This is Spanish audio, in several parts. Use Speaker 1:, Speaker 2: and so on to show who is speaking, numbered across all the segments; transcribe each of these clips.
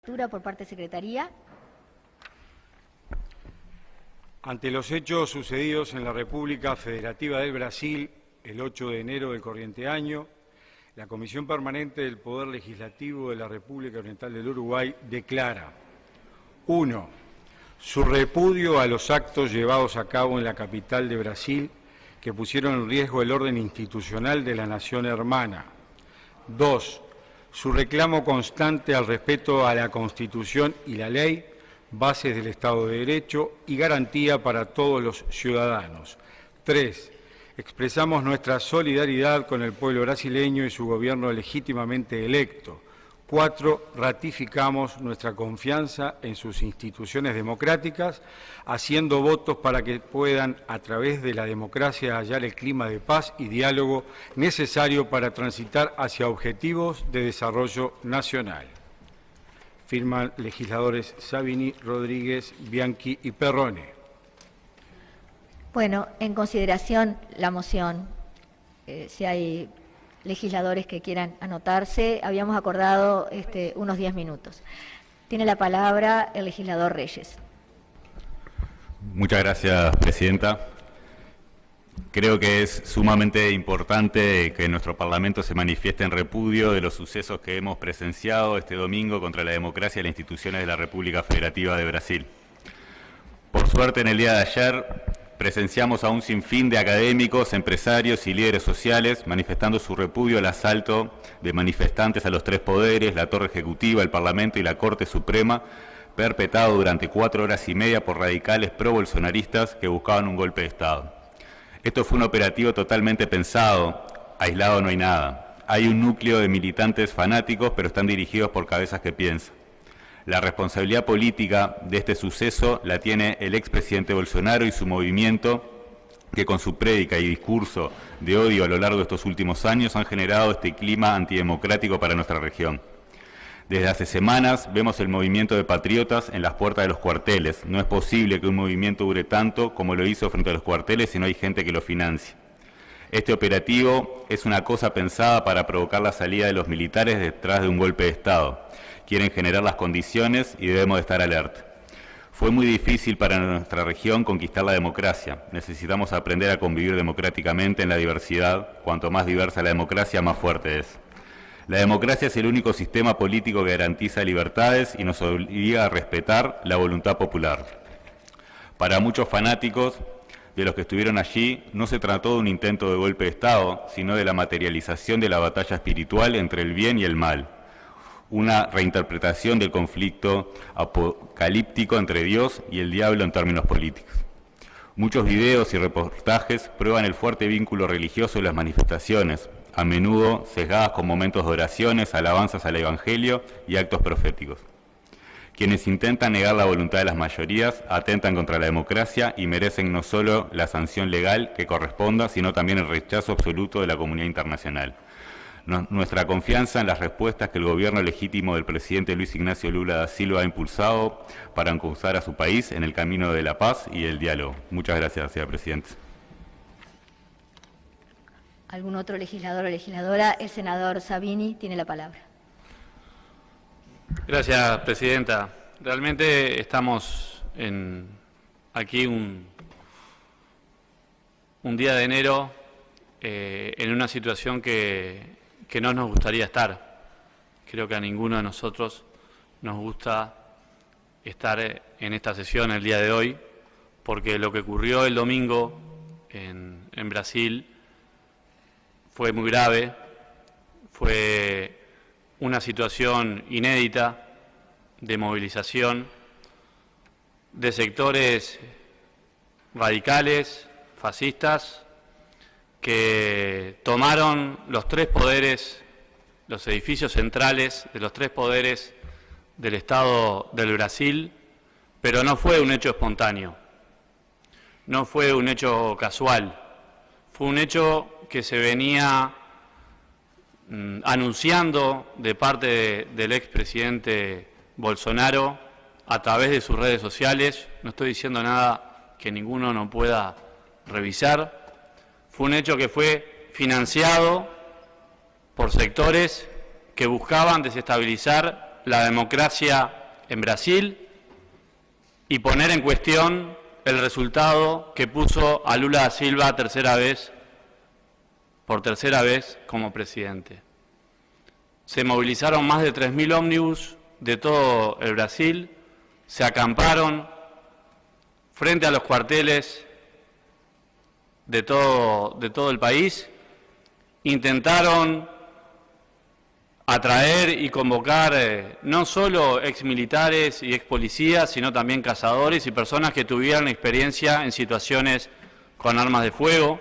Speaker 1: Por parte de Secretaría.
Speaker 2: Ante los hechos sucedidos en la República Federativa del Brasil el 8 de enero del corriente año, la Comisión Permanente del Poder Legislativo de la República Oriental del Uruguay declara: 1. Su repudio a los actos llevados a cabo en la capital de Brasil que pusieron en riesgo el orden institucional de la nación hermana. 2. Su reclamo constante al respeto a la Constitución y la ley, bases del Estado de Derecho y garantía para todos los ciudadanos. 3. Expresamos nuestra solidaridad con el pueblo brasileño y su gobierno legítimamente electo. 4. Ratificamos nuestra confianza en sus instituciones democráticas, haciendo votos para que puedan, a través de la democracia, hallar el clima de paz y diálogo necesario para transitar hacia objetivos de desarrollo nacional. Firman legisladores Sabini, Rodríguez, Bianchi y Perrone.
Speaker 1: Bueno, en consideración la moción, si hay legisladores que quieran anotarse, habíamos acordado unos 10 minutos. Tiene la palabra el legislador Reyes.
Speaker 3: Muchas gracias, presidenta. Creo que es sumamente importante que nuestro Parlamento se manifieste en repudio de los sucesos que hemos presenciado este domingo contra la democracia y las instituciones de la República Federativa de Brasil. Por suerte, en el día de ayer presenciamos a un sinfín de académicos, empresarios y líderes sociales manifestando su repudio al asalto de manifestantes a los tres poderes, la Torre Ejecutiva, el Parlamento y la Corte Suprema, perpetrado durante 4 horas y media por radicales pro-bolsonaristas que buscaban un golpe de Estado. Esto fue un operativo totalmente pensado, aislado no hay nada. Hay un núcleo de militantes fanáticos, pero están dirigidos por cabezas que piensan. La responsabilidad política de este suceso la tiene el expresidente Bolsonaro y su movimiento, que con su prédica y discurso de odio a lo largo de estos últimos años han generado este clima antidemocrático para nuestra región. Desde hace semanas vemos el movimiento de patriotas en las puertas de los cuarteles. No es posible que un movimiento dure tanto como lo hizo frente a los cuarteles si no hay gente que lo financie. Este operativo es una cosa pensada para provocar la salida de los militares detrás de un golpe de Estado. Quieren generar las condiciones y debemos de estar alerta. Fue muy difícil para nuestra región conquistar la democracia. Necesitamos aprender a convivir democráticamente en la diversidad. Cuanto más diversa la democracia, más fuerte es. La democracia es el único sistema político que garantiza libertades y nos obliga a respetar la voluntad popular. Para muchos fanáticos de los que estuvieron allí, no se trató de un intento de golpe de Estado, sino de la materialización de la batalla espiritual entre el bien y el mal. Una reinterpretación del conflicto apocalíptico entre Dios y el diablo en términos políticos. Muchos videos y reportajes prueban el fuerte vínculo religioso de las manifestaciones, a menudo sesgadas con momentos de oraciones, alabanzas al Evangelio y actos proféticos. Quienes intentan negar la voluntad de las mayorías atentan contra la democracia y merecen no solo la sanción legal que corresponda, sino también el rechazo absoluto de la comunidad internacional. Nuestra confianza en las respuestas que el gobierno legítimo del presidente Luis Ignacio Lula da Silva ha impulsado para impulsar a su país en el camino de la paz y el diálogo. Muchas gracias, señor presidente.
Speaker 1: ¿Algún otro legislador o legisladora? El senador Sabini tiene la palabra.
Speaker 4: Gracias, presidenta. Realmente estamos aquí un día de enero en una situación que no nos gustaría estar. Creo que a ninguno de nosotros nos gusta estar en esta sesión el día de hoy, porque lo que ocurrió el domingo en Brasil fue muy grave, fue una situación inédita de movilización de sectores radicales, fascistas, que tomaron los tres poderes, los edificios centrales de los tres poderes del Estado del Brasil, pero no fue un hecho espontáneo, no fue un hecho casual, fue un hecho que se venía anunciando de parte del expresidente Bolsonaro a través de sus redes sociales. No estoy diciendo nada que ninguno no pueda revisar. Fue un hecho que fue financiado por sectores que buscaban desestabilizar la democracia en Brasil y poner en cuestión el resultado que puso a Lula da Silva por tercera vez como presidente. Se movilizaron más de 3.000 ómnibus de todo el Brasil, se acamparon frente a los cuarteles de todo el país, intentaron atraer y convocar no solo exmilitares y expolicías, sino también cazadores y personas que tuvieran experiencia en situaciones con armas de fuego.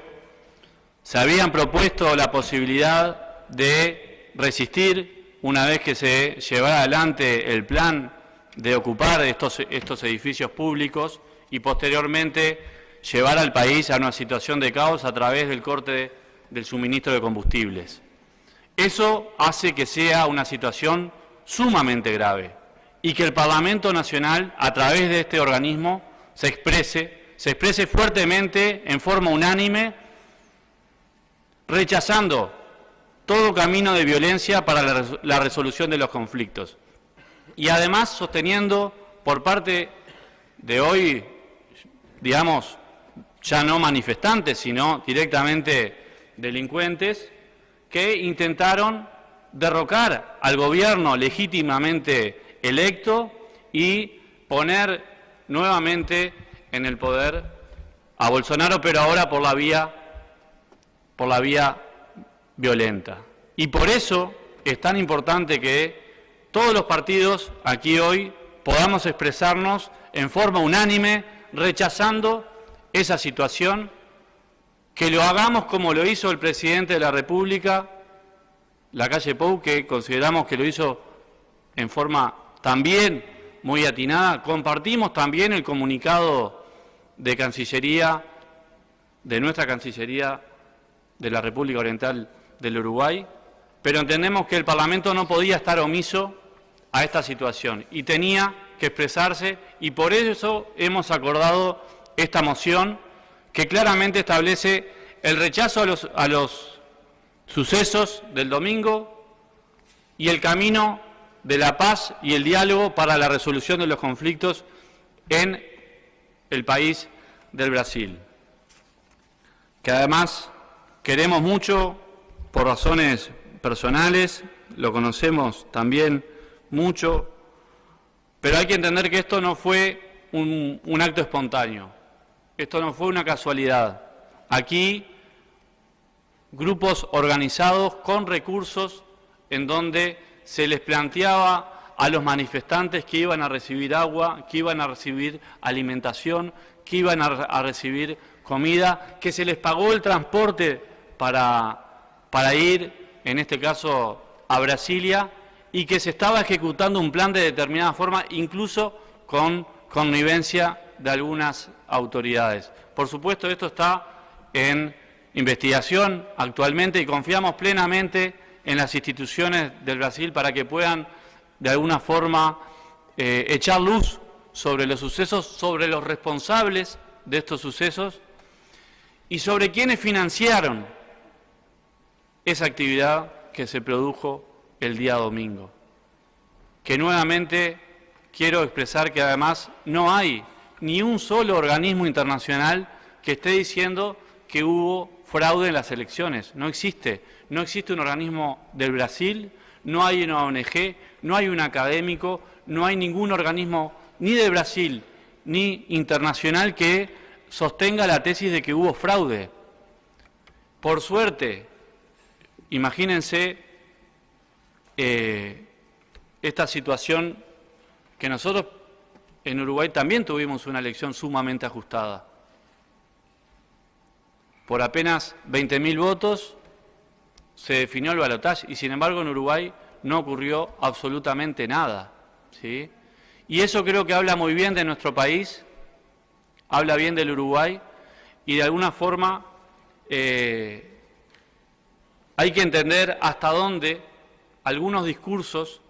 Speaker 4: Se habían propuesto la posibilidad de resistir una vez que se llevara adelante el plan de ocupar estos edificios públicos y posteriormente llevar al país a una situación de caos a través del corte del suministro de combustibles. Eso hace que sea una situación sumamente grave y que el Parlamento Nacional, a través de este organismo, se exprese fuertemente, en forma unánime, rechazando todo camino de violencia para la resolución de los conflictos. Y además sosteniendo por parte de hoy, digamos, ya no manifestantes, sino directamente delincuentes, que intentaron derrocar al gobierno legítimamente electo y poner nuevamente en el poder a Bolsonaro, pero ahora por la vía violenta. Y por eso es tan importante que todos los partidos aquí hoy podamos expresarnos en forma unánime, rechazando esa situación, que lo hagamos como lo hizo el presidente de la República, Lacalle Pou, que consideramos que lo hizo en forma también muy atinada. Compartimos también el comunicado de Cancillería, de nuestra Cancillería de la República Oriental del Uruguay, pero entendemos que el Parlamento no podía estar omiso a esta situación y tenía que expresarse, y por eso hemos acordado esta moción que claramente establece el rechazo a los sucesos del domingo y el camino de la paz y el diálogo para la resolución de los conflictos en el país del Brasil, que además queremos mucho por razones personales, lo conocemos también mucho, pero hay que entender que esto no fue un acto espontáneo, esto no fue una casualidad. Aquí, grupos organizados con recursos en donde se les planteaba a los manifestantes que iban a recibir agua, que iban a recibir alimentación, que iban a recibir comida, que se les pagó el transporte para ir, en este caso, a Brasilia, y que se estaba ejecutando un plan de determinada forma, incluso con connivencia de algunas autoridades. Por supuesto, esto está en investigación actualmente y confiamos plenamente en las instituciones del Brasil para que puedan, de alguna forma, echar luz sobre los sucesos, sobre los responsables de estos sucesos y sobre quienes financiaron esa actividad que se produjo el día domingo. Que nuevamente quiero expresar que además no hay ni un solo organismo internacional que esté diciendo que hubo fraude en las elecciones. No existe un organismo del Brasil, no hay una ONG, no hay un académico, no hay ningún organismo ni de Brasil ni internacional que sostenga la tesis de que hubo fraude. Por suerte, imagínense esta situación que nosotros en Uruguay también tuvimos una elección sumamente ajustada. Por apenas 20.000 votos se definió el balotaje y sin embargo en Uruguay no ocurrió absolutamente nada, ¿sí? Y eso creo que habla muy bien de nuestro país, habla bien del Uruguay y de alguna forma hay que entender hasta dónde algunos discursos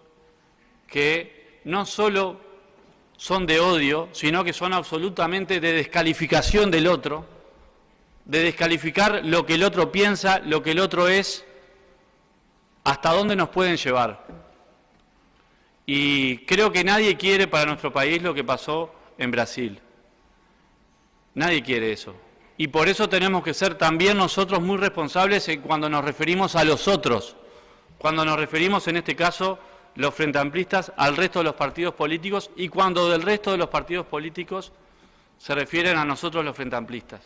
Speaker 4: que no solo son de odio, sino que son absolutamente de descalificación del otro, de descalificar lo que el otro piensa, lo que el otro es, hasta dónde nos pueden llevar. Y creo que nadie quiere para nuestro país lo que pasó en Brasil. Nadie quiere eso. Y por eso tenemos que ser también nosotros muy responsables cuando nos referimos a los otros, cuando nos referimos, en este caso, los frente amplistas, al resto de los partidos políticos, y cuando del resto de los partidos políticos se refieren a nosotros los frente amplistas.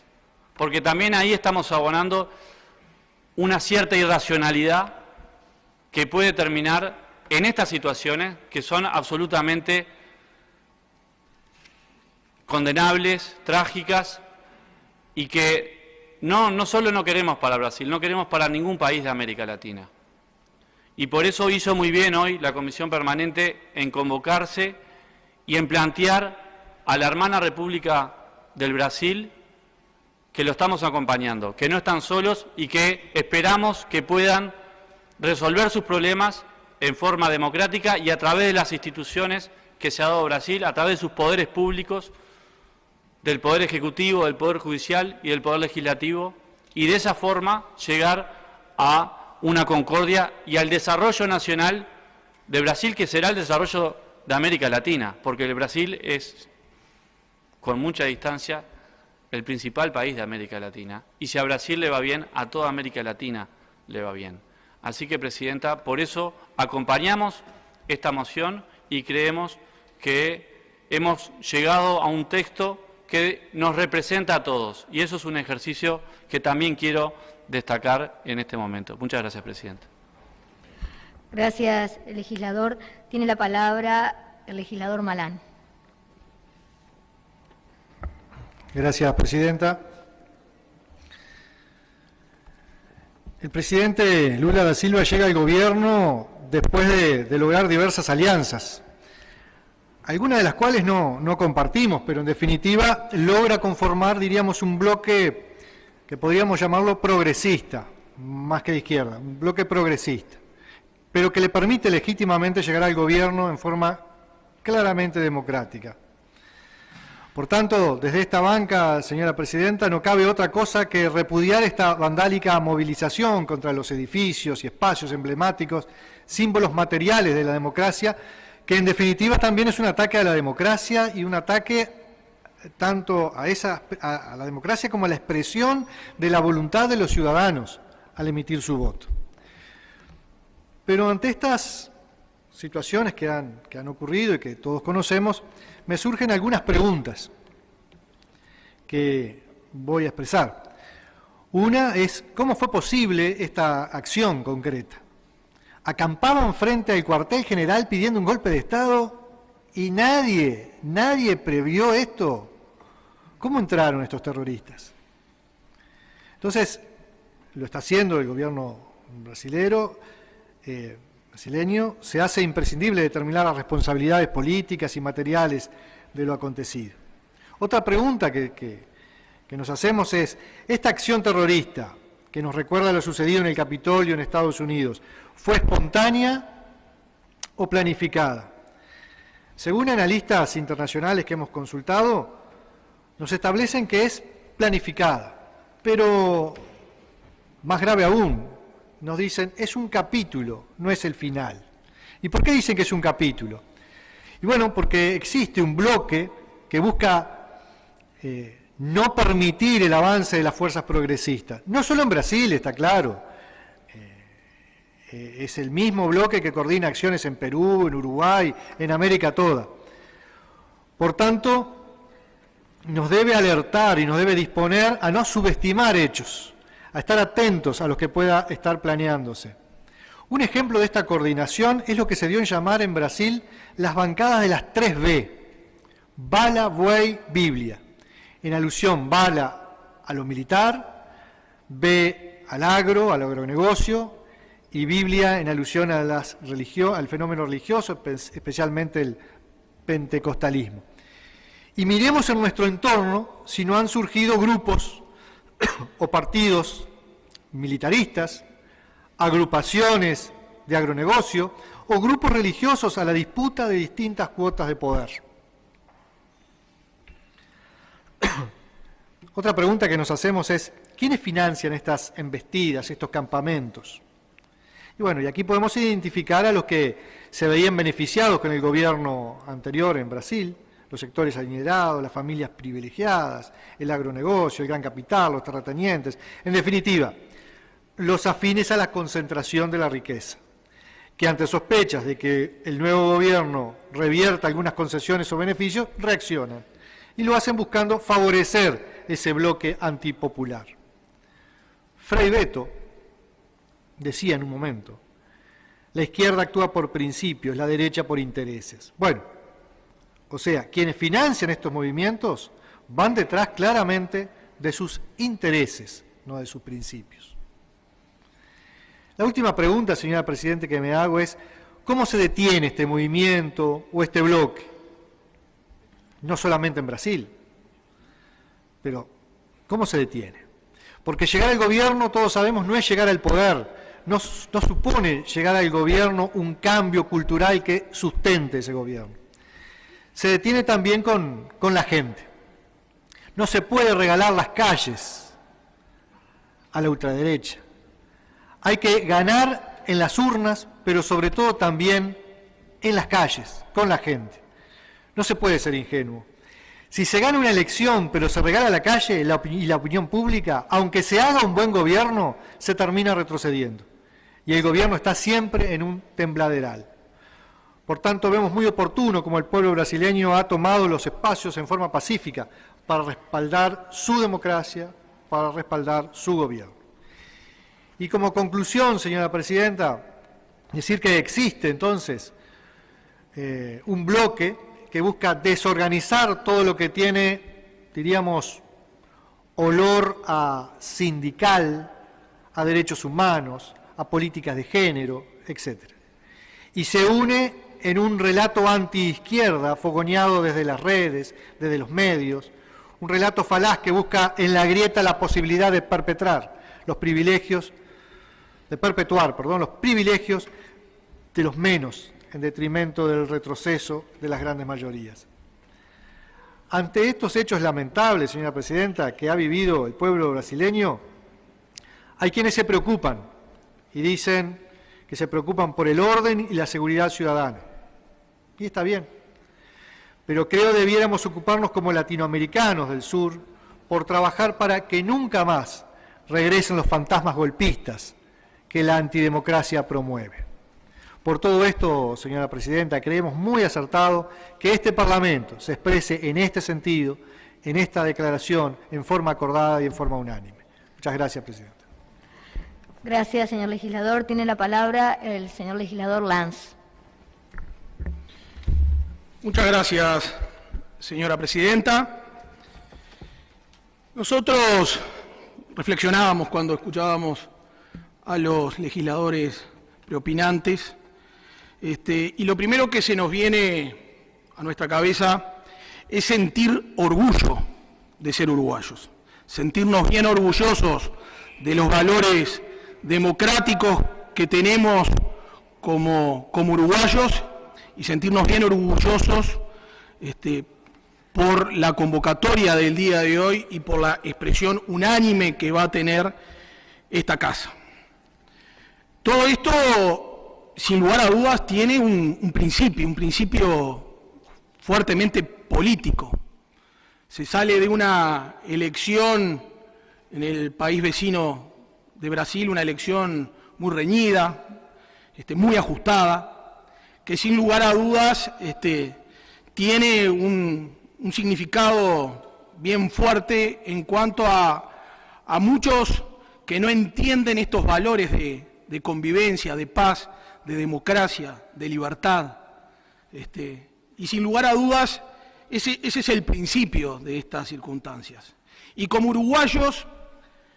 Speaker 4: Porque también ahí estamos abonando una cierta irracionalidad que puede terminar en estas situaciones que son absolutamente condenables, trágicas, y que no solo no queremos para Brasil, no queremos para ningún país de América Latina. Y por eso hizo muy bien hoy la Comisión Permanente en convocarse y en plantear a la hermana República del Brasil que lo estamos acompañando, que no están solos y que esperamos que puedan resolver sus problemas en forma democrática y a través de las instituciones que se ha dado Brasil, a través de sus poderes públicos, del Poder Ejecutivo, del Poder Judicial y del Poder Legislativo, y de esa forma llegar a una concordia y al desarrollo nacional de Brasil, que será el desarrollo de América Latina, porque el Brasil es, con mucha distancia, el principal país de América Latina, y si a Brasil le va bien, a toda América Latina le va bien. Así que, Presidenta, por eso acompañamos esta moción y creemos que hemos llegado a un texto que nos representa a todos, y eso es un ejercicio que también quiero destacar en este momento. Muchas gracias, Presidenta.
Speaker 1: Gracias, legislador. Tiene la palabra el legislador Malán.
Speaker 5: Gracias, Presidenta. El presidente Lula da Silva llega al gobierno después de lograr diversas alianzas, algunas de las cuales no compartimos, pero en definitiva logra conformar, diríamos, un bloque que podríamos llamarlo progresista, más que de izquierda, un bloque progresista, pero que le permite legítimamente llegar al gobierno en forma claramente democrática. Por tanto, desde esta banca, señora Presidenta, no cabe otra cosa que repudiar esta vandálica movilización contra los edificios y espacios emblemáticos, símbolos materiales de la democracia, que en definitiva también es un ataque a la democracia y un ataque tanto a la democracia como a la expresión de la voluntad de los ciudadanos al emitir su voto. Pero ante estas situaciones que han ocurrido y que todos conocemos, me surgen algunas preguntas que voy a expresar. Una es, ¿cómo fue posible esta acción concreta? Acampaban frente al cuartel general pidiendo un golpe de Estado y nadie previó esto. ¿Cómo entraron estos terroristas? Entonces, lo está haciendo el gobierno brasileño, se hace imprescindible determinar las responsabilidades políticas y materiales de lo acontecido. Otra pregunta que nos hacemos es, ¿esta acción terrorista que nos recuerda lo sucedido en el Capitolio en Estados Unidos, fue espontánea o planificada? Según analistas internacionales que hemos consultado, nos establecen que es planificada, pero más grave aún, nos dicen, es un capítulo, no es el final. ¿Y por qué dicen que es un capítulo? Y bueno, porque existe un bloque que busca no permitir el avance de las fuerzas progresistas. No solo en Brasil, está claro. Es el mismo bloque que coordina acciones en Perú, en Uruguay, en América toda. Por tanto, nos debe alertar y nos debe disponer a no subestimar hechos, a estar atentos a lo que pueda estar planeándose. Un ejemplo de esta coordinación es lo que se dio en llamar en Brasil las bancadas de las 3B, Bala, Buey, Biblia, en alusión bala a lo militar, B al agronegocio, y Biblia en alusión a al fenómeno religioso, especialmente el pentecostalismo. Y miremos en nuestro entorno si no han surgido grupos o partidos militaristas, agrupaciones de agronegocio o grupos religiosos a la disputa de distintas cuotas de poder. Otra pregunta que nos hacemos es, ¿quiénes financian estas embestidas, estos campamentos? Y Y bueno, y aquí podemos identificar a los que se veían beneficiados con el gobierno anterior en Brasil, los sectores adinerados, las familias privilegiadas, el agronegocio, el gran capital, los terratenientes, en definitiva, los afines a la concentración de la riqueza, que ante sospechas de que el nuevo gobierno revierta algunas concesiones o beneficios, reaccionan y lo hacen buscando favorecer ese bloque antipopular. Frei Beto decía en un momento, la izquierda actúa por principios, la derecha por intereses. Bueno, o sea, quienes financian estos movimientos van detrás claramente de sus intereses, no de sus principios. La última pregunta, señora Presidenta, que me hago es, ¿cómo se detiene este movimiento o este bloque? No solamente en Brasil, pero ¿cómo se detiene? Porque llegar al gobierno, todos sabemos, no es llegar al poder, no supone llegar al gobierno un cambio cultural que sustente ese gobierno. Se detiene también con la gente. No se puede regalar las calles a la ultraderecha. Hay que ganar en las urnas, pero sobre todo también en las calles, con la gente. No se puede ser ingenuo. Si se gana una elección, pero se regala la calle y la opinión pública, aunque se haga un buen gobierno, se termina retrocediendo. Y el gobierno está siempre en un tembladeral. Por tanto, vemos muy oportuno como el pueblo brasileño ha tomado los espacios en forma pacífica para respaldar su democracia, para respaldar su gobierno. Y como conclusión, señora Presidenta, decir que existe entonces un bloque que busca desorganizar todo lo que tiene, diríamos, olor a sindical, a derechos humanos, a políticas de género, etc. Y se une en un relato antiizquierda, fogoneado desde las redes, desde los medios, un relato falaz que busca en la grieta la posibilidad de perpetuar los privilegios de los menos, en detrimento del retroceso de las grandes mayorías. Ante estos hechos lamentables, señora Presidenta, que ha vivido el pueblo brasileño, hay quienes se preocupan y dicen que se preocupan por el orden y la seguridad ciudadana. Y está bien, pero creo debiéramos ocuparnos como latinoamericanos del sur por trabajar para que nunca más regresen los fantasmas golpistas que la antidemocracia promueve. Por todo esto, señora Presidenta, creemos muy acertado que este Parlamento se exprese en este sentido, en esta declaración, en forma acordada y en forma unánime. Muchas gracias, Presidenta.
Speaker 1: Gracias, señor legislador. Tiene la palabra el señor legislador Lanz.
Speaker 6: Muchas gracias, señora Presidenta. Nosotros reflexionábamos cuando escuchábamos a los legisladores preopinantes, y lo primero que se nos viene a nuestra cabeza es sentir orgullo de ser uruguayos, sentirnos bien orgullosos de los valores democráticos que tenemos como uruguayos y sentirnos bien orgullosos por la convocatoria del día de hoy y por la expresión unánime que va a tener esta casa. Todo esto, sin lugar a dudas, tiene un principio fuertemente político. Se sale de una elección en el país vecino de Brasil, una elección muy reñida, muy ajustada, que sin lugar a dudas tiene un significado bien fuerte en cuanto a muchos que no entienden estos valores de convivencia, de paz, de democracia, de libertad. Y sin lugar a dudas, ese es el principio de estas circunstancias. Y como uruguayos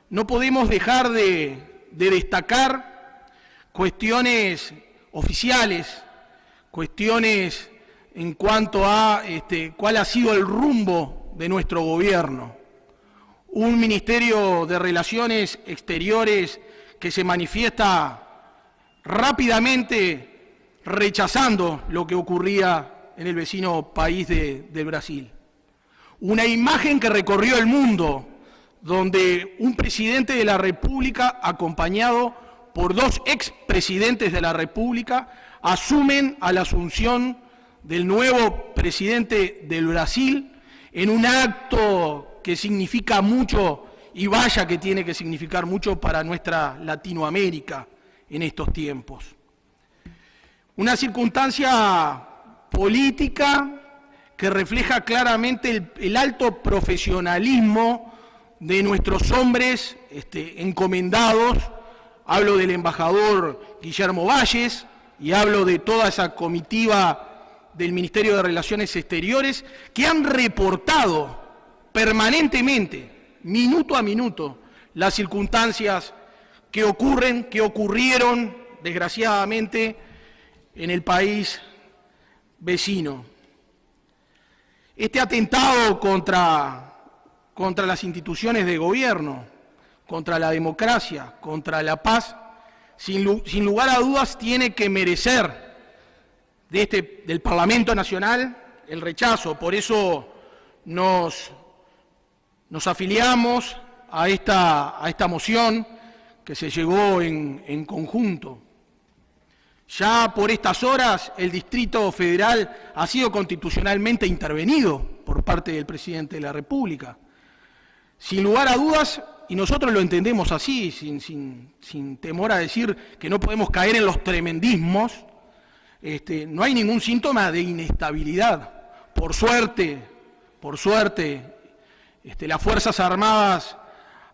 Speaker 6: no podemos dejar de destacar cuestiones oficiales, cuestiones en cuanto a cuál ha sido el rumbo de nuestro gobierno. Un Ministerio de Relaciones Exteriores que se manifiesta rápidamente rechazando lo que ocurría en el vecino país del Brasil. Una imagen que recorrió el mundo, donde un presidente de la República, acompañado por dos expresidentes presidentes de la República asumen a la asunción del nuevo presidente del Brasil en un acto que significa mucho, y vaya que tiene que significar mucho para nuestra Latinoamérica en estos tiempos. Una circunstancia política que refleja claramente el alto profesionalismo de nuestros hombres encomendados. Hablo del embajador Guillermo Valles y hablo de toda esa comitiva del Ministerio de Relaciones Exteriores que han reportado permanentemente, minuto a minuto, las circunstancias que ocurrieron, desgraciadamente, en el país vecino. Este atentado contra las instituciones de gobierno, contra la democracia, contra la paz, sin lugar a dudas tiene que merecer del Parlamento Nacional el rechazo. Por eso nos afiliamos a esta moción que se llegó en conjunto. Ya por estas horas el Distrito Federal ha sido constitucionalmente intervenido por parte del Presidente de la República. Sin lugar a dudas, y nosotros lo entendemos así, sin temor a decir que no podemos caer en los tremendismos, no hay ningún síntoma de inestabilidad. Por suerte, las Fuerzas Armadas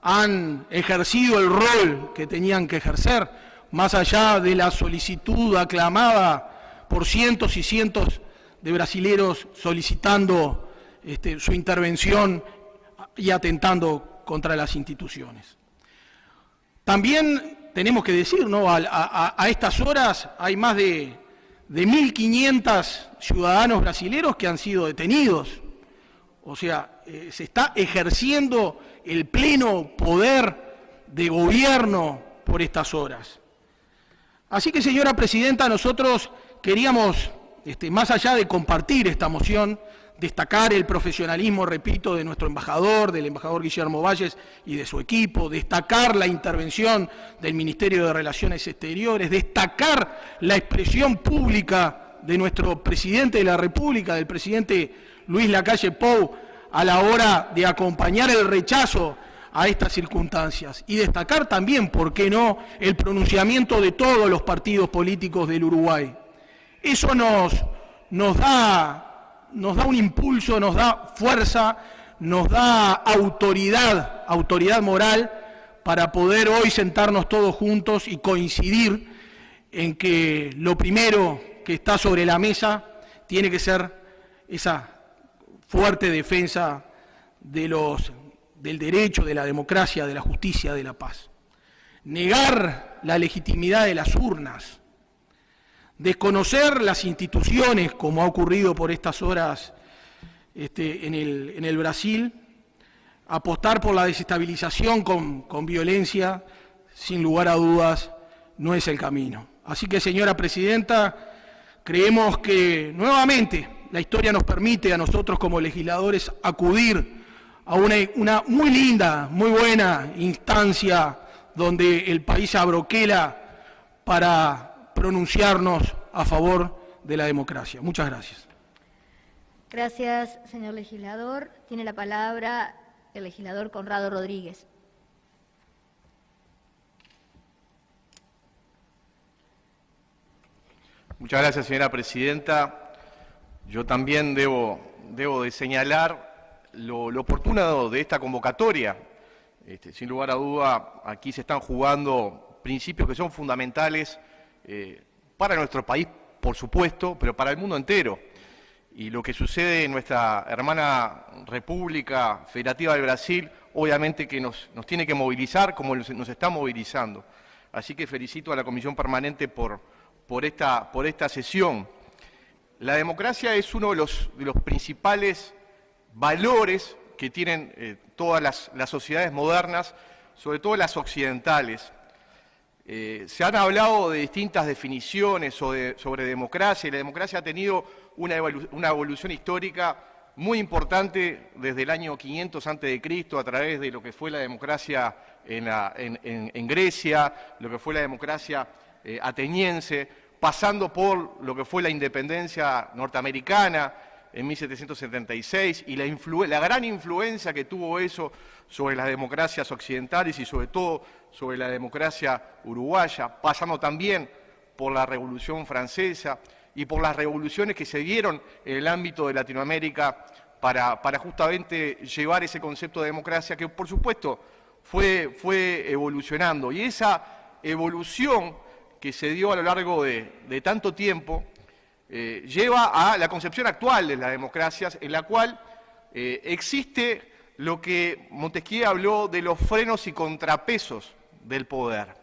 Speaker 6: han ejercido el rol que tenían que ejercer, más allá de la solicitud aclamada por cientos y cientos de brasileros solicitando su intervención y atentando contra las instituciones. También tenemos que decir, ¿no? A estas horas hay más de 1.500 ciudadanos brasileros que han sido detenidos. O sea, se está ejerciendo el pleno poder de gobierno por estas horas. Así que, señora Presidenta, nosotros queríamos, más allá de compartir esta moción, destacar el profesionalismo, repito, de nuestro embajador, del embajador Guillermo Valles y de su equipo, destacar la intervención del Ministerio de Relaciones Exteriores, destacar la expresión pública de nuestro Presidente de la República, del Presidente Luis Lacalle Pou, a la hora de acompañar el rechazo a estas circunstancias, y destacar también, ¿por qué no?, el pronunciamiento de todos los partidos políticos del Uruguay. Eso nos da un impulso, nos da fuerza, nos da autoridad moral para poder hoy sentarnos todos juntos y coincidir en que lo primero que está sobre la mesa tiene que ser esa fuerte defensa del derecho, de la democracia, de la justicia, de la paz. Negar la legitimidad de las urnas, desconocer las instituciones, como ha ocurrido por estas horas en el Brasil, apostar por la desestabilización con violencia, sin lugar a dudas, no es el camino. Así que, señora Presidenta, creemos que nuevamente la historia nos permite a nosotros como legisladores acudir a una muy linda, muy buena instancia donde el país abroquela para pronunciarnos a favor de la democracia. Muchas gracias.
Speaker 1: Gracias, señor legislador. Tiene la palabra el legislador Conrado Rodríguez.
Speaker 7: Muchas gracias, señora Presidenta. Yo también debo de señalar lo oportuno de esta convocatoria. Sin lugar a duda, aquí se están jugando principios que son fundamentales para nuestro país, por supuesto, pero para el mundo entero. Y lo que sucede en nuestra hermana República Federativa del Brasil, obviamente que nos tiene que movilizar como nos está movilizando. Así que felicito a la Comisión Permanente por esta sesión. La democracia es uno de los principales valores que tienen todas las sociedades modernas, sobre todo las occidentales. Se han hablado de distintas definiciones sobre democracia, y la democracia ha tenido una evolución histórica muy importante desde el año 500 a.C., a través de lo que fue la democracia en Grecia, lo que fue la democracia ateniense, pasando por lo que fue la independencia norteamericana en 1776 y la gran influencia que tuvo eso sobre las democracias occidentales y sobre todo sobre la democracia uruguaya, pasando también por la Revolución Francesa y por las revoluciones que se dieron en el ámbito de Latinoamérica para justamente llevar ese concepto de democracia que, por supuesto, fue evolucionando. Y esa evolución que se dio a lo largo de tanto tiempo lleva a la concepción actual de las democracias, en la cual existe lo que Montesquieu habló de los frenos y contrapesos del poder.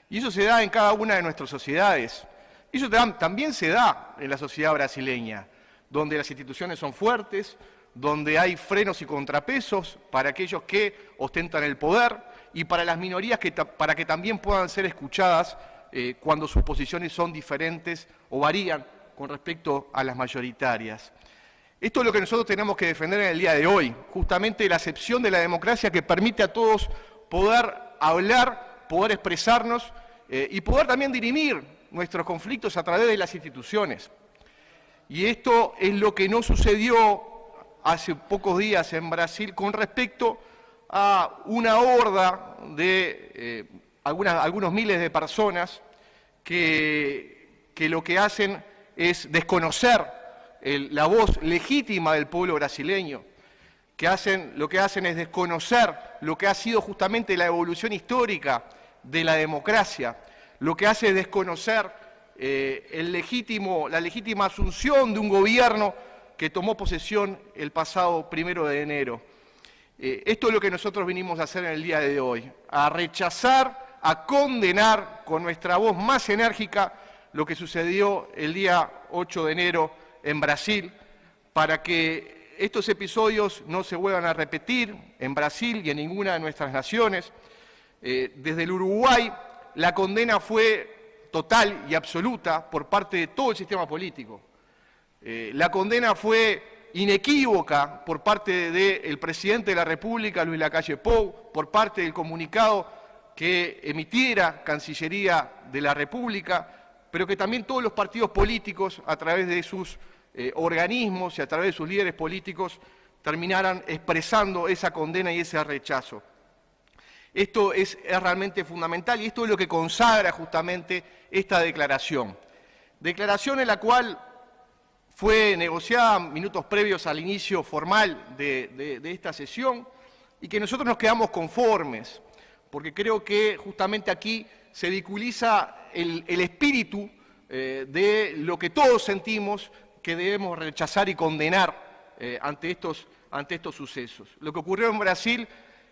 Speaker 7: Y eso se da en cada una de nuestras sociedades. Y eso también se da en la sociedad brasileña, donde las instituciones son fuertes, donde hay frenos y contrapesos para aquellos que ostentan el poder y para las minorías para que también puedan ser escuchadas cuando sus posiciones son diferentes o varían con respecto a las mayoritarias. Esto es lo que nosotros tenemos que defender en el día de hoy, justamente la acepción de la democracia que permite a todos poder hablar, poder expresarnos y poder también dirimir nuestros conflictos a través de las instituciones. Y esto es lo que no sucedió hace pocos días en Brasil con respecto a una horda de algunos miles de personas que lo que hacen es desconocer la voz legítima del pueblo brasileño, lo que hacen es desconocer lo que ha sido justamente la evolución histórica de la democracia, lo que hace es desconocer la legítima asunción de un gobierno que tomó posesión el pasado 1 de enero. Esto es lo que nosotros vinimos a hacer en el día de hoy, a rechazar, a condenar con nuestra voz más enérgica lo que sucedió el día 8 de enero en Brasil, para que estos episodios no se vuelvan a repetir en Brasil y en ninguna de nuestras naciones. Desde el Uruguay, la condena fue total y absoluta por parte de todo el sistema político. La condena fue inequívoca por parte del presidente de la República, Luis Lacalle Pou, por parte del comunicado que emitiera Cancillería de la República, pero que también todos los partidos políticos, a través de sus organismos y a través de sus líderes políticos, terminaran expresando esa condena y ese rechazo. Esto es realmente fundamental y esto es lo que consagra justamente esta declaración. Declaración en la cual fue negociada minutos previos al inicio formal de esta sesión y que nosotros nos quedamos conformes, porque creo que justamente aquí se vehiculiza el espíritu de lo que todos sentimos que debemos rechazar y condenar ante estos sucesos. Lo que ocurrió en Brasil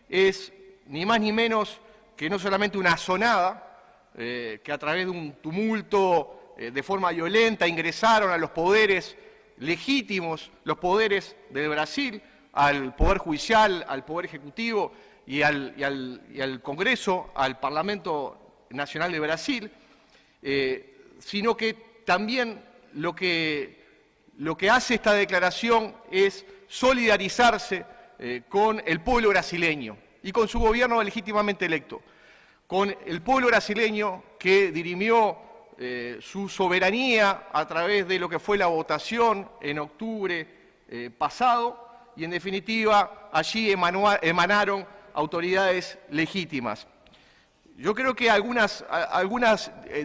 Speaker 7: es ni más ni menos que no solamente una asonada, que a través de un tumulto de forma violenta ingresaron a los poderes legítimos, los poderes del Brasil, al Poder Judicial, al Poder Ejecutivo y al Congreso, al Parlamento Nacional de Brasil, sino que también lo que hace esta declaración es solidarizarse con el pueblo brasileño y con su gobierno legítimamente electo, con el pueblo brasileño que dirimió su soberanía a través de lo que fue la votación en octubre pasado y, en definitiva, allí emanaron autoridades legítimas. Yo creo que algunas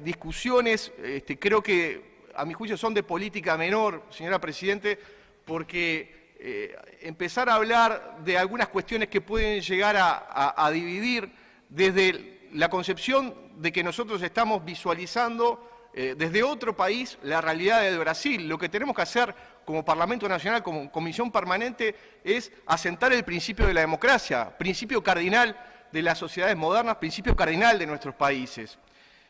Speaker 7: discusiones, creo que a mi juicio son de política menor, señora Presidente, porque empezar a hablar de algunas cuestiones que pueden llegar a dividir desde la concepción de que nosotros estamos visualizando desde otro país la realidad del Brasil. Lo que tenemos que hacer como Parlamento Nacional, como Comisión Permanente, es asentar el principio de la democracia, principio cardinal de las sociedades modernas, principio cardinal de nuestros países.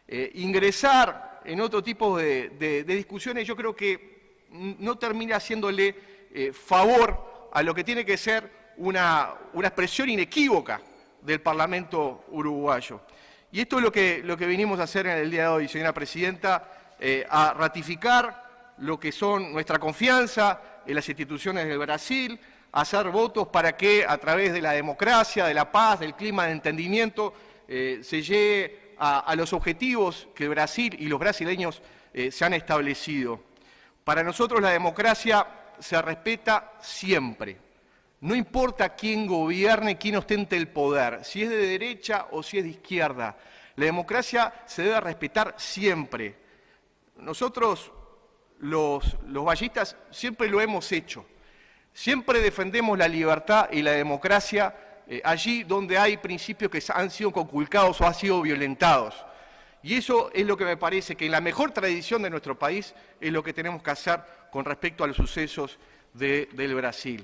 Speaker 7: Ingresar en otro tipo de discusiones yo creo que no termina haciéndole favor a lo que tiene que ser una expresión inequívoca del Parlamento uruguayo. Y esto es lo que vinimos a hacer en el día de hoy, señora Presidenta, a ratificar lo que son nuestra confianza en las instituciones del Brasil, a hacer votos para que a través de la democracia, de la paz, del clima de entendimiento, se llegue a los objetivos que Brasil y los brasileños se han establecido. Para nosotros la democracia se respeta siempre. No importa quién gobierne, quién ostente el poder, si es de derecha o si es de izquierda. La democracia se debe respetar siempre. Nosotros, los vallistas, siempre lo hemos hecho. Siempre defendemos la libertad y la democracia allí donde hay principios que han sido conculcados o han sido violentados. Y eso es lo que me parece que en la mejor tradición de nuestro país es lo que tenemos que hacer con respecto a los sucesos del Brasil.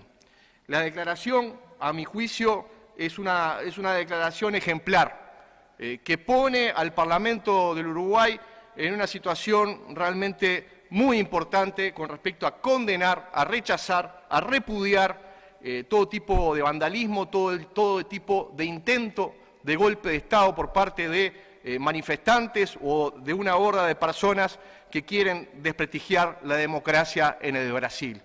Speaker 7: La declaración, a mi juicio, es una declaración ejemplar que pone al Parlamento del Uruguay en una situación realmente muy importante con respecto a condenar, a rechazar, a repudiar todo tipo de vandalismo, todo tipo de intento de golpe de Estado por parte de manifestantes o de una horda de personas que quieren desprestigiar la democracia en el Brasil.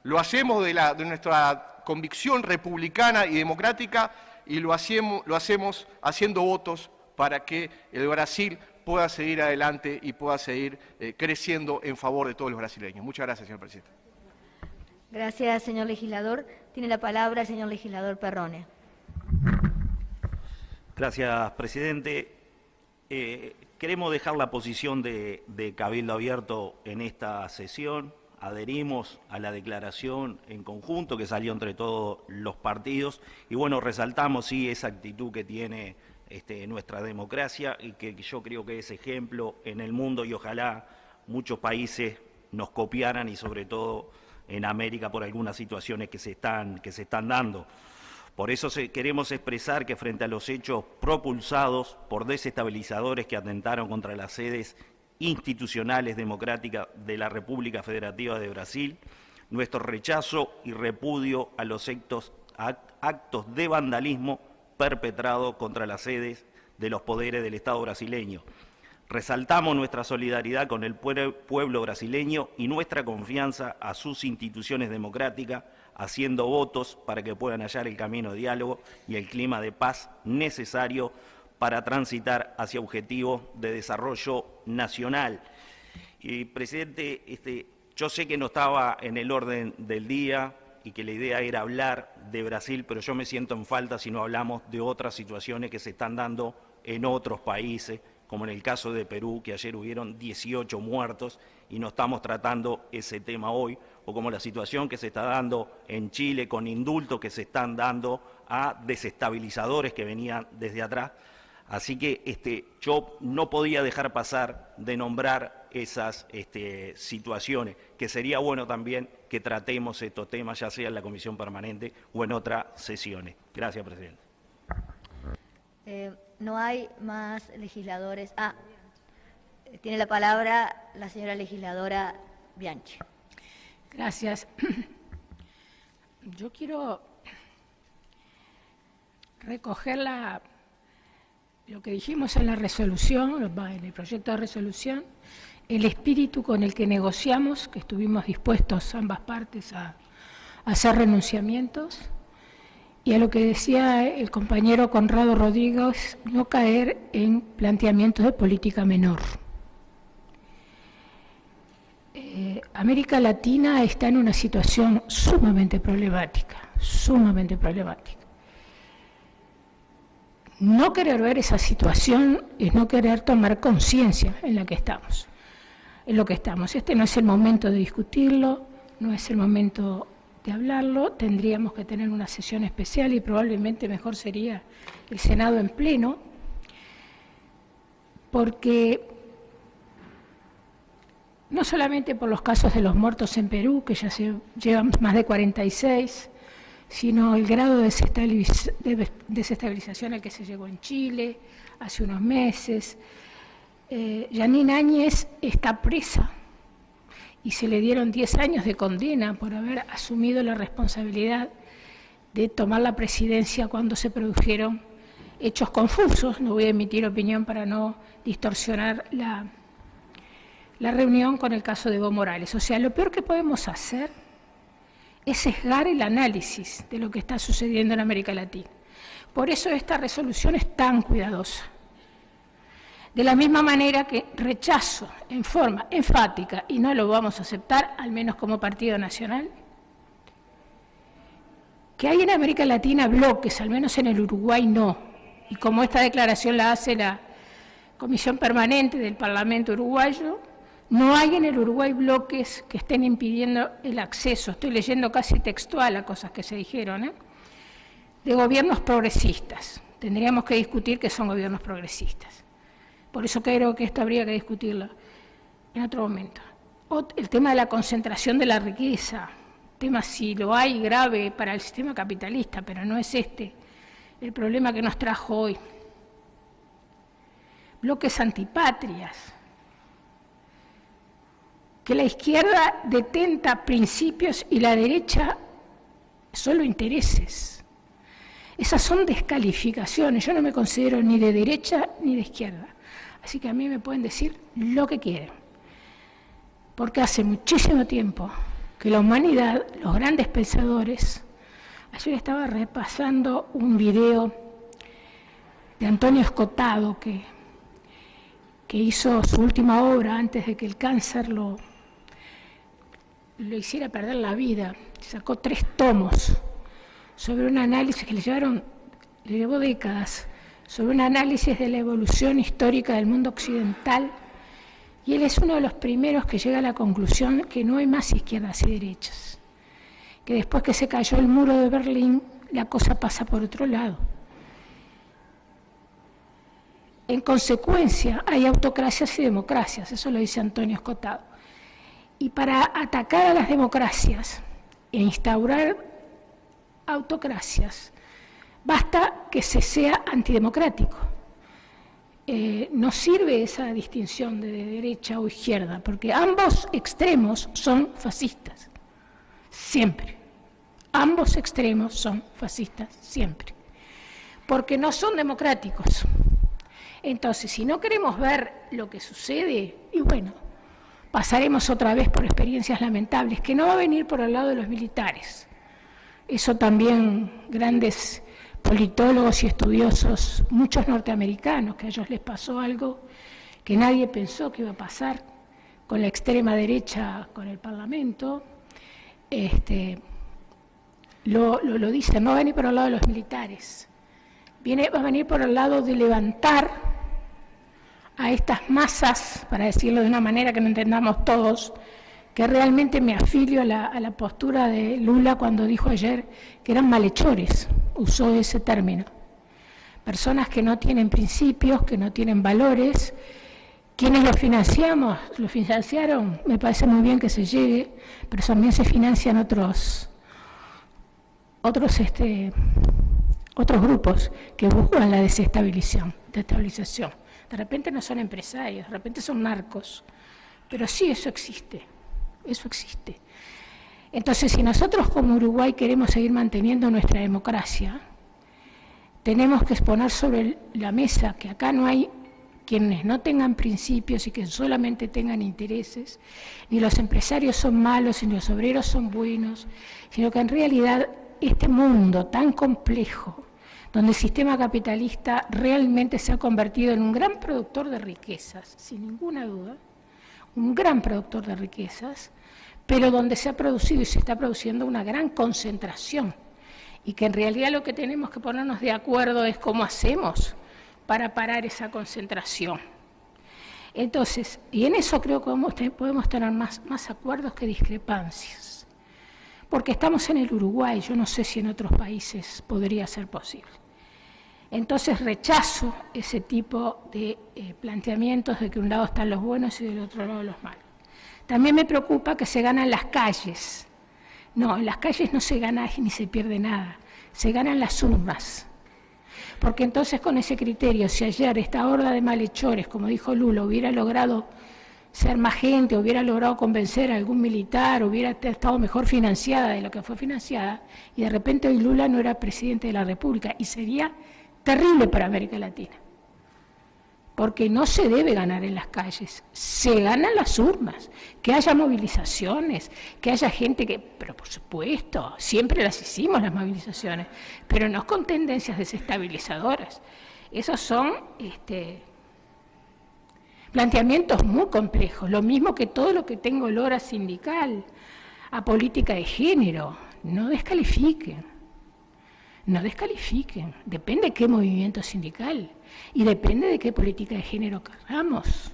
Speaker 7: Lo hacemos de nuestra convicción republicana y democrática y lo hacemos haciendo votos para que el Brasil pueda seguir adelante y pueda seguir creciendo en favor de todos los brasileños. Muchas gracias, señor presidente.
Speaker 1: Gracias, señor legislador. Tiene la palabra el señor legislador Perrone.
Speaker 8: Gracias, presidente. Queremos dejar la posición de Cabildo Abierto en esta sesión. Adherimos a la declaración en conjunto que salió entre todos los partidos y bueno, resaltamos sí esa actitud que tiene nuestra democracia y que yo creo que es ejemplo en el mundo y ojalá muchos países nos copiaran y sobre todo en América por algunas situaciones que se están dando. Por eso queremos expresar que frente a los hechos propulsados por desestabilizadores que atentaron contra las sedes institucionales democráticas de la República Federativa de Brasil, nuestro rechazo y repudio a los actos de vandalismo perpetrados contra las sedes de los poderes del Estado brasileño. Resaltamos nuestra solidaridad con el pueblo brasileño y nuestra confianza a sus instituciones democráticas, haciendo votos para que puedan hallar el camino de diálogo y el clima de paz necesario para transitar hacia objetivos de desarrollo nacional. Y, presidente, yo sé que no estaba en el orden del día y que la idea era hablar de Brasil, pero yo me siento en falta si no hablamos de otras situaciones que se están dando en otros países, como en el caso de Perú, que ayer hubieron 18 muertos y no estamos tratando ese tema hoy, o como la situación que se está dando en Chile con indultos que se están dando a desestabilizadores que venían desde atrás. Así que yo no podía dejar pasar de nombrar esas situaciones, que sería bueno también que tratemos estos temas, ya sea en la Comisión Permanente o en otras sesiones. Gracias, presidente.
Speaker 1: No hay más legisladores. Tiene la palabra la señora legisladora Bianchi.
Speaker 9: Gracias. Yo quiero recoger lo que dijimos en la resolución, en el proyecto de resolución, el espíritu con el que negociamos, que estuvimos dispuestos ambas partes a hacer renunciamientos, y a lo que decía el compañero Conrado Rodríguez, no caer en planteamientos de política menor. América Latina está en una situación sumamente problemática, sumamente problemática. No querer ver esa situación es no querer tomar conciencia en lo que estamos. Este no es el momento de discutirlo, no es el momento de hablarlo, tendríamos que tener una sesión especial y probablemente mejor sería el Senado en pleno, porque no solamente por los casos de los muertos en Perú, que ya se llevan más de 46, sino el grado de desestabilización al que se llegó en Chile hace unos meses. Yanine Áñez está presa y se le dieron 10 años de condena por haber asumido la responsabilidad de tomar la presidencia cuando se produjeron hechos confusos. No voy a emitir opinión para no distorsionar la reunión con el caso de Evo Morales. O sea, lo peor que podemos hacer es sesgar el análisis de lo que está sucediendo en América Latina. Por eso esta resolución es tan cuidadosa. De la misma manera que rechazo en forma enfática, y no lo vamos a aceptar, al menos como Partido Nacional, que hay en América Latina bloques, al menos en el Uruguay no, y como esta declaración la hace la Comisión Permanente del Parlamento Uruguayo, no hay en el Uruguay bloques que estén impidiendo el acceso, estoy leyendo casi textual a cosas que se dijeron, de gobiernos progresistas. Tendríamos que discutir qué son gobiernos progresistas. Por eso creo que esto habría que discutirlo en otro momento. El tema de la concentración de la riqueza, tema si lo hay grave para el sistema capitalista, pero no es este el problema que nos trajo hoy. Bloques antipatrias, que la izquierda detenta principios y la derecha solo intereses. Esas son descalificaciones, yo no me considero ni de derecha ni de izquierda. Así que a mí me pueden decir lo que quieren, porque hace muchísimo tiempo que la humanidad, los grandes pensadores, ayer estaba repasando un video de Antonio Escotado que hizo su última obra antes de que el cáncer lo hiciera perder la vida, sacó 3 tomos sobre un análisis que le llevó décadas, sobre un análisis de la evolución histórica del mundo occidental, y él es uno de los primeros que llega a la conclusión que no hay más izquierdas y derechas, que después que se cayó el muro de Berlín, la cosa pasa por otro lado. En consecuencia, hay autocracias y democracias, eso lo dice Antonio Escotado. Y para atacar a las democracias e instaurar autocracias, basta que se sea antidemocrático. No sirve esa distinción de derecha o izquierda, porque ambos extremos son fascistas, siempre. Ambos extremos son fascistas, siempre. Porque no son democráticos. Entonces, si no queremos ver lo que sucede, y bueno, pasaremos otra vez por experiencias lamentables, que no va a venir por el lado de los militares. Eso también grandes politólogos y estudiosos, muchos norteamericanos, que a ellos les pasó algo que nadie pensó que iba a pasar con la extrema derecha, con el Parlamento, lo dicen, no va a venir por el lado de los militares, va a venir por el lado de levantar a estas masas, para decirlo de una manera que no entendamos todos, que realmente me afilio a la postura de Lula cuando dijo ayer que eran malhechores, usó ese término. Personas que no tienen principios, que no tienen valores. ¿Quiénes lo financiamos? Lo financiaron, me parece muy bien que se llegue, pero también se financian otros grupos que buscan la desestabilización. De repente no son empresarios, de repente son narcos, pero sí eso existe. Eso existe. Entonces, si nosotros como Uruguay queremos seguir manteniendo nuestra democracia, tenemos que exponer sobre la mesa que acá no hay quienes no tengan principios y que solamente tengan intereses, ni los empresarios son malos, ni los obreros son buenos, sino que en realidad este mundo tan complejo, donde el sistema capitalista realmente se ha convertido en un gran productor de riquezas, sin ninguna duda, un gran productor de riquezas, pero donde se ha producido y se está produciendo una gran concentración, y que en realidad lo que tenemos que ponernos de acuerdo es cómo hacemos para parar esa concentración. Entonces, y en eso creo que podemos tener más acuerdos que discrepancias, porque estamos en el Uruguay, yo no sé si en otros países podría ser posible. Entonces rechazo ese tipo de planteamientos de que un lado están los buenos y del otro lado los malos. También me preocupa que se ganan las calles. No, en las calles no se gana ni se pierde nada, se ganan las urnas. Porque entonces con ese criterio, si ayer esta horda de malhechores, como dijo Lula, hubiera logrado ser más gente, hubiera logrado convencer a algún militar, hubiera estado mejor financiada de lo que fue financiada, y de repente hoy Lula no era presidente de la República, y sería terrible para América Latina, porque no se debe ganar en las calles, se ganan las urnas, que haya movilizaciones, que haya gente pero por supuesto, siempre las hicimos las movilizaciones, pero no con tendencias desestabilizadoras. Esos son planteamientos muy complejos, lo mismo que todo lo que tengo olor a sindical, a política de género. No descalifiquen, no descalifiquen, depende de qué movimiento sindical y depende de qué política de género queramos.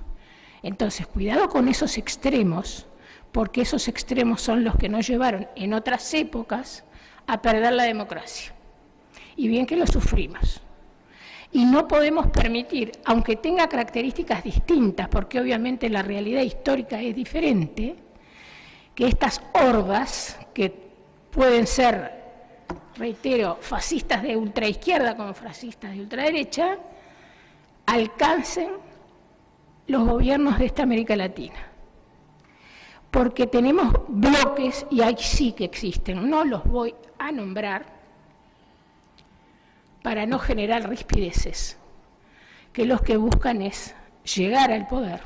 Speaker 9: Entonces, cuidado con esos extremos, porque esos extremos son los que nos llevaron en otras épocas a perder la democracia. Y bien que lo sufrimos. Y no podemos permitir, aunque tenga características distintas, porque obviamente la realidad histórica es diferente, que estas hordas, que pueden ser, reitero, fascistas de ultraizquierda como fascistas de ultraderecha, alcancen los gobiernos de esta América Latina. Porque tenemos bloques, y ahí sí que existen, no los voy a nombrar, para no generar rispideces, que los que buscan es llegar al poder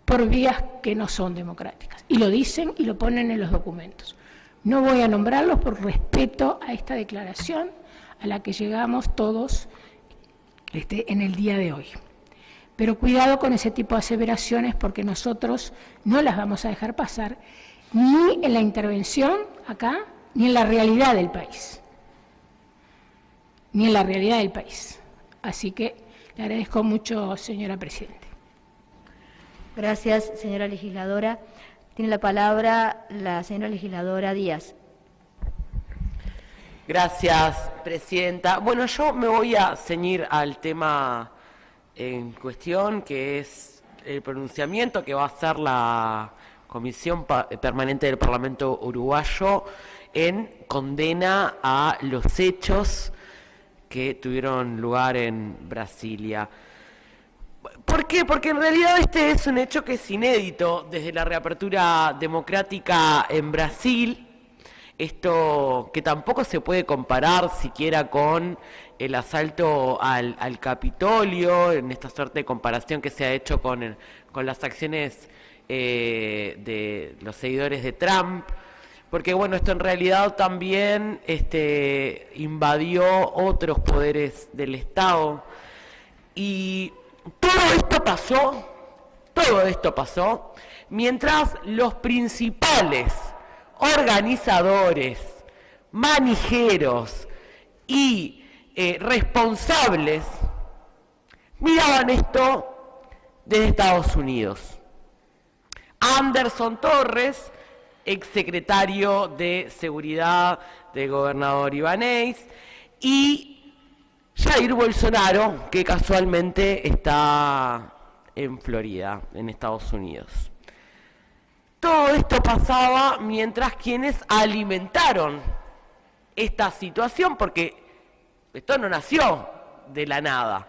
Speaker 9: por vías que no son democráticas. Y lo dicen y lo ponen en los documentos. No voy a nombrarlos por respeto a esta declaración a la que llegamos todos en el día de hoy. Pero cuidado con ese tipo de aseveraciones, porque nosotros no las vamos a dejar pasar ni en la intervención acá, ni en la realidad del país. Ni en la realidad del país. Así que le agradezco mucho, señora Presidenta.
Speaker 1: Gracias, señora legisladora. Tiene la palabra la señora legisladora Díaz.
Speaker 10: Gracias, Presidenta. Bueno, yo me voy a ceñir al tema en cuestión, que es el pronunciamiento que va a hacer la Comisión Permanente del Parlamento Uruguayo en condena a los hechos que tuvieron lugar en Brasilia. ¿Por qué? Porque en realidad este es un hecho que es inédito desde la reapertura democrática en Brasil. Esto que tampoco se puede comparar siquiera con el asalto al Capitolio, en esta suerte de comparación que se ha hecho con las acciones de los seguidores de Trump. Porque bueno, esto en realidad también invadió otros poderes del Estado. Y todo esto pasó mientras los principales organizadores, manijeros y responsables miraban esto desde Estados Unidos. Anderson Torres, exsecretario de Seguridad del gobernador Ibanez, y Jair Bolsonaro, que casualmente está en Florida, en Estados Unidos. Todo esto pasaba mientras quienes alimentaron esta situación, porque esto no nació de la nada,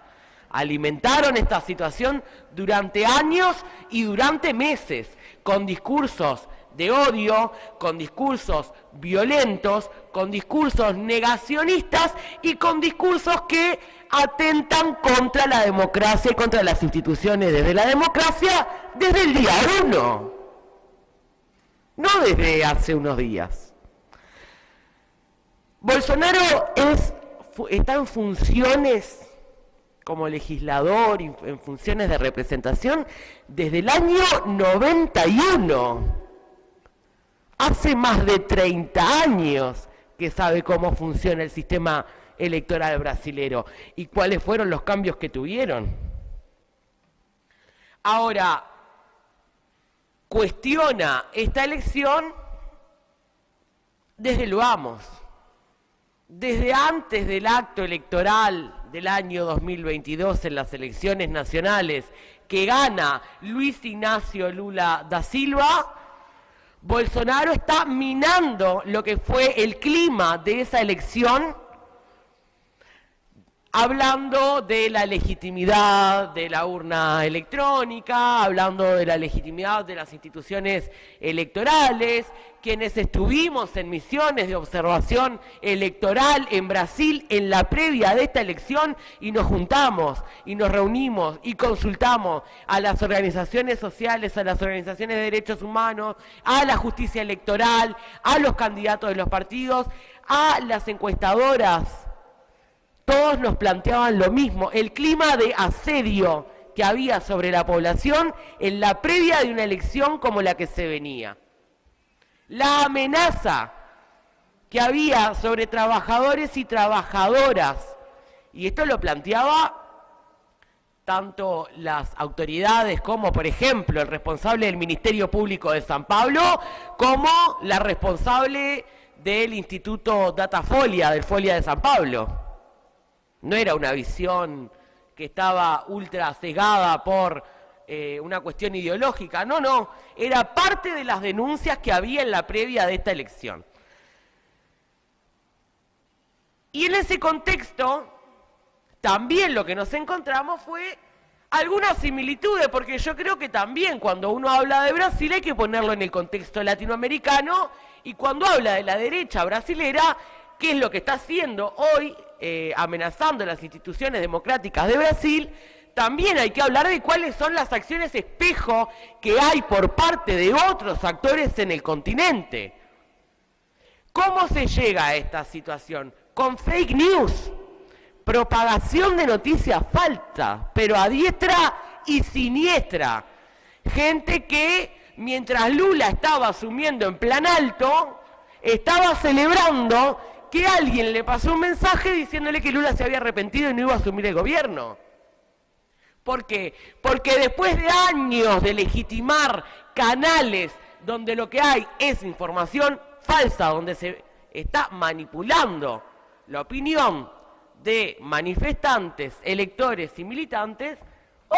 Speaker 10: alimentaron esta situación durante años y durante meses, con discursos de odio, con discursos violentos, con discursos negacionistas y con discursos que atentan contra la democracia y contra las instituciones desde la democracia desde el día 1, no desde hace unos días. Bolsonaro está en funciones como legislador, en funciones de representación desde el año 91. Hace más de 30 años que sabe cómo funciona el sistema electoral brasilero y cuáles fueron los cambios que tuvieron. Ahora, cuestiona esta elección desde el vamos, desde antes del acto electoral del año 2022 en las elecciones nacionales que gana Luis Ignacio Lula da Silva. Bolsonaro está minando lo que fue el clima de esa elección, hablando de la legitimidad de la urna electrónica, hablando de la legitimidad de las instituciones electorales. Quienes estuvimos en misiones de observación electoral en Brasil en la previa de esta elección y nos juntamos y nos reunimos y consultamos a las organizaciones sociales, a las organizaciones de derechos humanos, a la justicia electoral, a los candidatos de los partidos, a las encuestadoras. Todos nos planteaban lo mismo, el clima de asedio que que había sobre la población en la previa de una elección como la que se venía. La amenaza que había sobre trabajadores y trabajadoras, y esto lo planteaba tanto las autoridades como, por ejemplo, el responsable del Ministerio Público de San Pablo, como la responsable del Instituto Datafolia, del Folia de San Pablo. No era una visión que estaba ultra cegada por una cuestión ideológica, no, era parte de las denuncias que había en la previa de esta elección. Y en ese contexto, también lo que nos encontramos fue algunas similitudes, porque yo creo que también cuando uno habla de Brasil hay que ponerlo en el contexto latinoamericano, y cuando habla de la derecha brasilera, ¿qué es lo que está haciendo hoy, amenazando las instituciones democráticas de Brasil? También hay que hablar de cuáles son las acciones espejo que hay por parte de otros actores en el continente. ¿Cómo se llega a esta situación? Con fake news, propagación de noticias falsas, pero a diestra y siniestra. Gente que, mientras Lula estaba asumiendo en plan alto, estaba celebrando que alguien le pasó un mensaje diciéndole que Lula se había arrepentido y no iba a asumir el gobierno. ¿Por qué? Porque después de años de legitimar canales donde lo que hay es información falsa, donde se está manipulando la opinión de manifestantes, electores y militantes,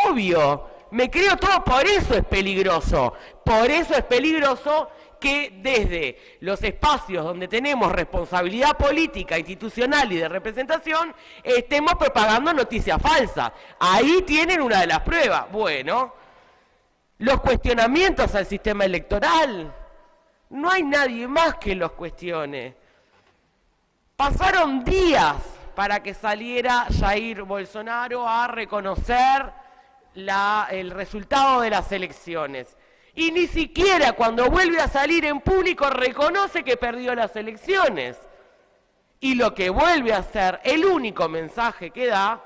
Speaker 10: obvio, me creo todo, por eso es peligroso. Por eso es peligroso que desde los espacios donde tenemos responsabilidad política, institucional y de representación, estemos propagando noticias falsas. Ahí tienen una de las pruebas. Bueno, los cuestionamientos al sistema electoral, no hay nadie más que los cuestione. Pasaron días para que saliera Jair Bolsonaro a reconocer el resultado de las elecciones. Y ni siquiera cuando vuelve a salir en público reconoce que perdió las elecciones. Y lo que vuelve a hacer, el único mensaje que da,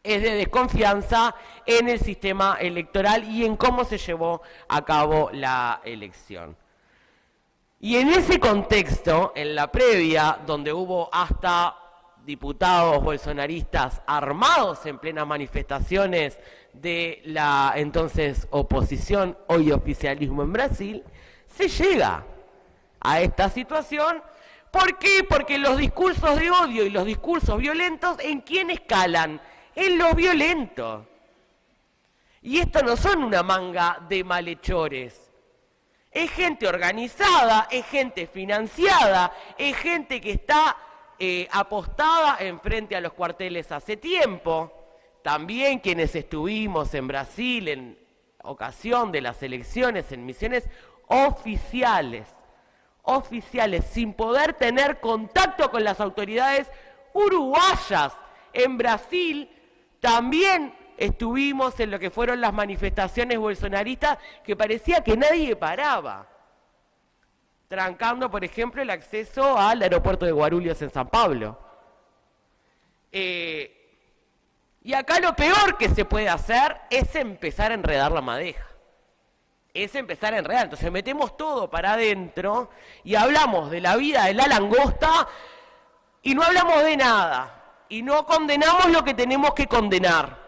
Speaker 10: es de desconfianza en el sistema electoral y en cómo se llevó a cabo la elección. Y en ese contexto, en la previa, donde hubo hasta diputados bolsonaristas armados en plenas manifestaciones de la entonces oposición, hoy oficialismo en Brasil, se llega a esta situación. ¿Por qué? Porque los discursos de odio y los discursos violentos, ¿en quién escalan? En los violentos. Y esto no son una manga de malhechores. Es gente organizada, es gente financiada, es gente que está apostada en frente a los cuarteles hace tiempo. También quienes estuvimos en Brasil en ocasión de las elecciones en misiones oficiales, sin poder tener contacto con las autoridades uruguayas. En Brasil también estuvimos en lo que fueron las manifestaciones bolsonaristas que parecía que nadie paraba, trancando, por ejemplo, el acceso al aeropuerto de Guarulhos en San Pablo. Y acá lo peor que se puede hacer es empezar a enredar la madeja. Entonces metemos todo para adentro y hablamos de la vida de la langosta y no hablamos de nada. Y no condenamos lo que tenemos que condenar.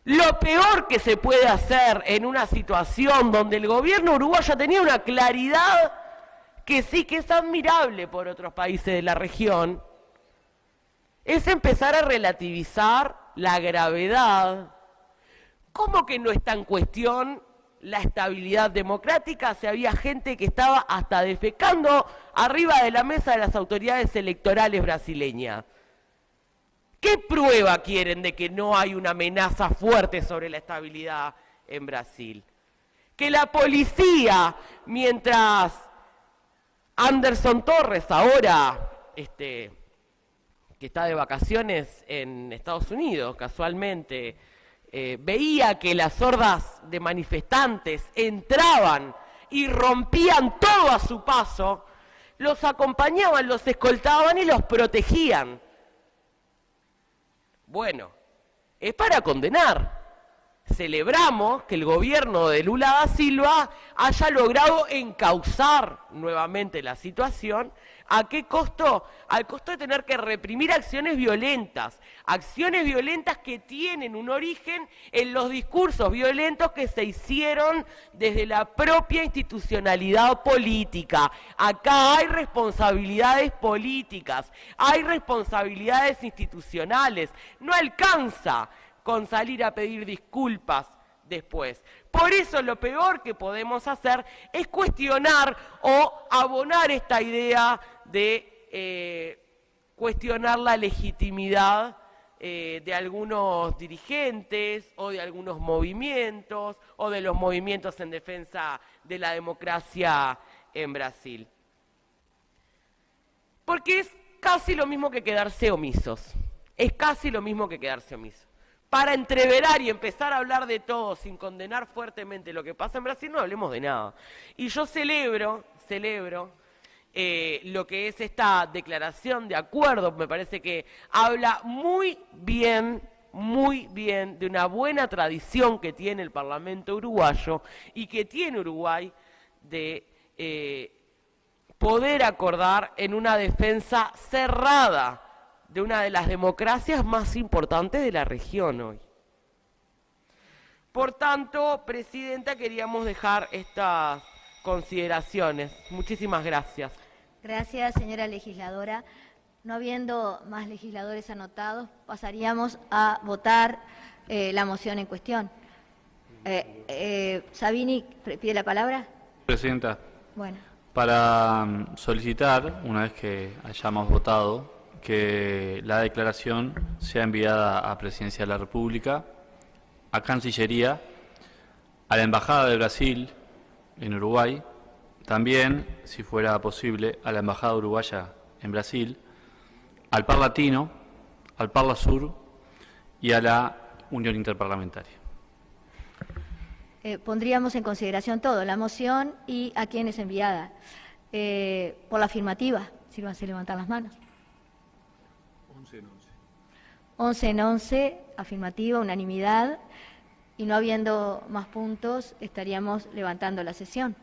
Speaker 10: Lo peor que se puede hacer en una situación donde el gobierno uruguayo tenía una claridad que sí que es admirable por otros países de la región, es empezar a relativizar la gravedad. ¿Cómo que no está en cuestión la estabilidad democrática? Si había gente que estaba hasta defecando arriba de la mesa de las autoridades electorales brasileñas. ¿Qué prueba quieren de que no hay una amenaza fuerte sobre la estabilidad en Brasil? Que la policía, mientras Anderson Torres, ahora que está de vacaciones en Estados Unidos, casualmente, veía que las hordas de manifestantes entraban y rompían todo a su paso, los acompañaban, los escoltaban y los protegían. Bueno, es para condenar. celebramos que el gobierno de Lula da Silva haya logrado encauzar nuevamente la situación. ¿A qué costo? Al costo de tener que reprimir acciones violentas que tienen un origen en los discursos violentos que se hicieron desde la propia institucionalidad política. Acá hay responsabilidades políticas, hay responsabilidades institucionales. No alcanza con salir a pedir disculpas después. Por eso lo peor que podemos hacer es cuestionar o abonar esta idea de cuestionar la legitimidad de algunos dirigentes o de algunos movimientos o de los movimientos en defensa de la democracia en Brasil. Porque es casi lo mismo que quedarse omisos. Es casi lo mismo que quedarse omisos. Para entreverar y empezar a hablar de todo sin condenar fuertemente lo que pasa en Brasil, no hablemos de nada. Y yo celebro lo que es esta declaración de acuerdo. Me parece que habla muy bien de una buena tradición que tiene el Parlamento uruguayo y que tiene Uruguay de poder acordar en una defensa cerrada de una de las democracias más importantes de la región hoy. Por tanto, Presidenta, queríamos dejar estas consideraciones. Muchísimas gracias.
Speaker 1: Gracias, señora legisladora. No habiendo más legisladores anotados, pasaríamos a votar la moción en cuestión. Sabini, ¿pide la palabra?
Speaker 4: Presidenta,
Speaker 1: Bueno.
Speaker 4: para solicitar, una vez que hayamos votado, que la declaración sea enviada a Presidencia de la República, a Cancillería, a la Embajada de Brasil en Uruguay, también, si fuera posible, a la Embajada Uruguaya en Brasil, al Par Latino, al Parla Sur y a la Unión Interparlamentaria.
Speaker 1: Pondríamos en consideración todo, la moción y a quién es enviada. Por la afirmativa, sírvanse levantar las manos. 11 en 11, afirmativa, unanimidad, y no habiendo más puntos, estaríamos levantando la sesión.